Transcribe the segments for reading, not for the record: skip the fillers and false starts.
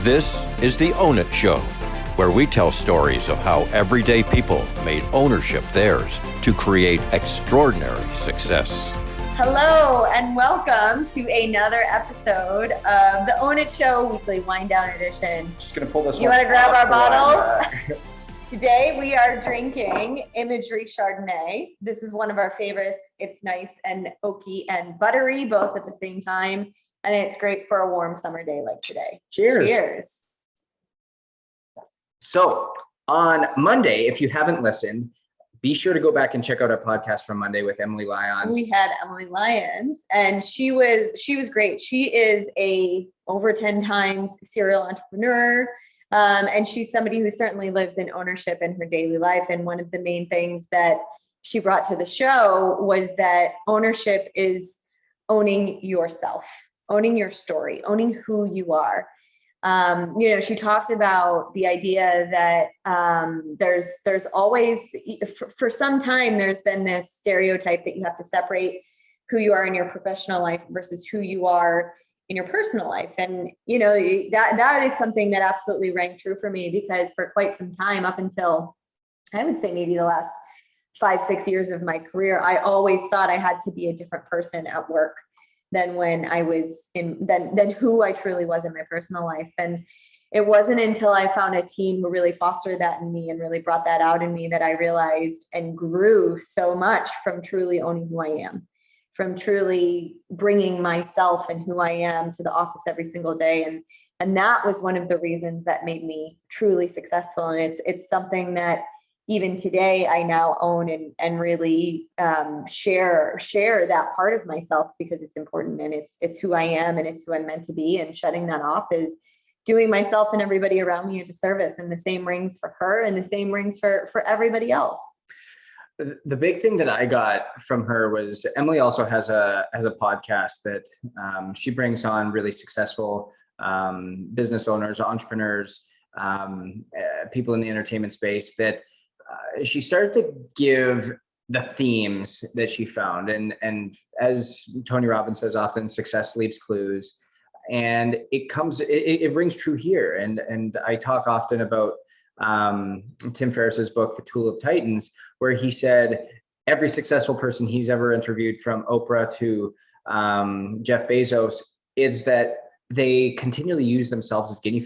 This is the Own It Show, where we tell stories of how everyday people made ownership theirs to create extraordinary success. Hello and welcome to another episode of the Own It Show Weekly Wind Down Edition. Just gonna pull this one. You want to grab our bottle? Today we are drinking Imagery Chardonnay. This is one of our favorites. It's nice and oaky and buttery both at the same time. And it's great for a warm summer day like today. Cheers. Cheers. So on Monday, if you haven't listened, be sure to go back and check out our podcast from Monday with Emily Lyons. We had Emily Lyons and she was great. She is a over 10 times serial entrepreneur. And she's somebody who certainly lives in ownership in her daily life. And one of the main things that she brought to the show was that ownership is owning yourself, owning your story, owning who you are. She talked about the idea that there's always, for some time, there's been this stereotype that you have to separate who you are in your professional life versus who you are in your personal life. And, that is something that absolutely rang true for me, because for quite some time, up until I would say maybe the last 5-6 years of my career, I always thought I had to be a different person at work than when I was than who I truly was in my personal life. And it wasn't until I found a team who really fostered that in me and really brought that out in me that I realized and grew so much from truly owning who I am, from truly bringing myself and who I am to the office every single day. And that was one of the reasons that made me truly successful. And it's something that even today I now own and really share that part of myself, because it's important and it's who I am and it's who I'm meant to be. And shutting that off is doing myself and everybody around me a disservice. And the same rings for her and the same rings for everybody else. The big thing that I got from her was Emily also has a podcast that she brings on really successful business owners, entrepreneurs, people in the entertainment space that she started to give the themes that she found. And as Tony Robbins says often, success leaves clues. And it rings true here. And I talk often about Tim Ferriss's book, The Tool of Titans, where he said every successful person he's ever interviewed, from Oprah to Jeff Bezos, is that they continually use themselves as guinea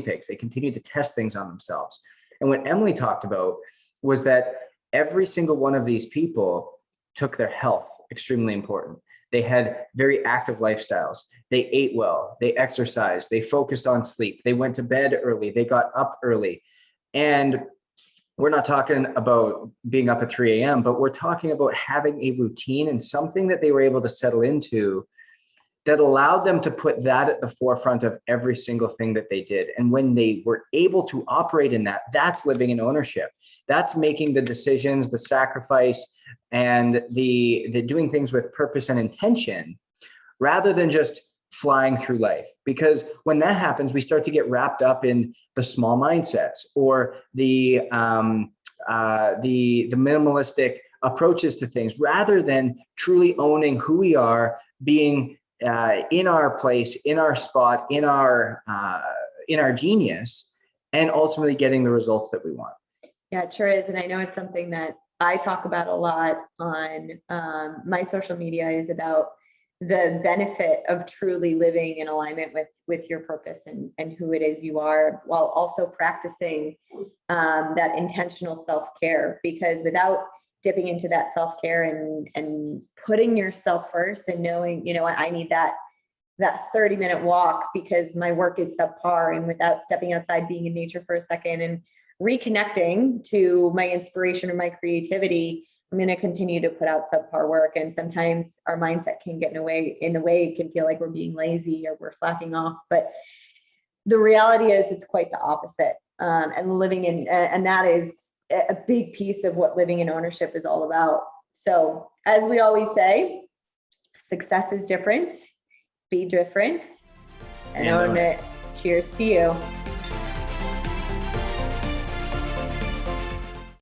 pigs. They continue to test things on themselves. And what Emily talked about was that every single one of these people took their health extremely important. They had very active lifestyles. They ate well, they exercised, they focused on sleep, they went to bed early, they got up early. And we're not talking about being up at 3 a.m., but we're talking about having a routine and something that they were able to settle into that allowed them to put that at the forefront of every single thing that they did. And when they were able to operate in that, that's living in ownership. That's making the decisions, the sacrifice, and the doing things with purpose and intention, rather than just flying through life. Because when that happens, we start to get wrapped up in the small mindsets or the minimalistic approaches to things, rather than truly owning who we are, being in our place, in our spot, in our genius, and ultimately getting the results that we want. Yeah, it sure is. And I know it's something that I talk about a lot on my social media, is about the benefit of truly living in alignment with your purpose and who it is you are, while also practicing that intentional self-care. Because without dipping into that self-care and putting yourself first and knowing, I need that 30-minute walk because my work is subpar, and without stepping outside, being in nature for a second and reconnecting to my inspiration or my creativity, I'm going to continue to put out subpar work. And sometimes our mindset can get in the way. It can feel like we're being lazy or we're slacking off. But the reality is it's quite the opposite. And living in, and that is a big piece of what living in ownership is all about. So as we always say, success is different, be different, and own it. Cheers to you.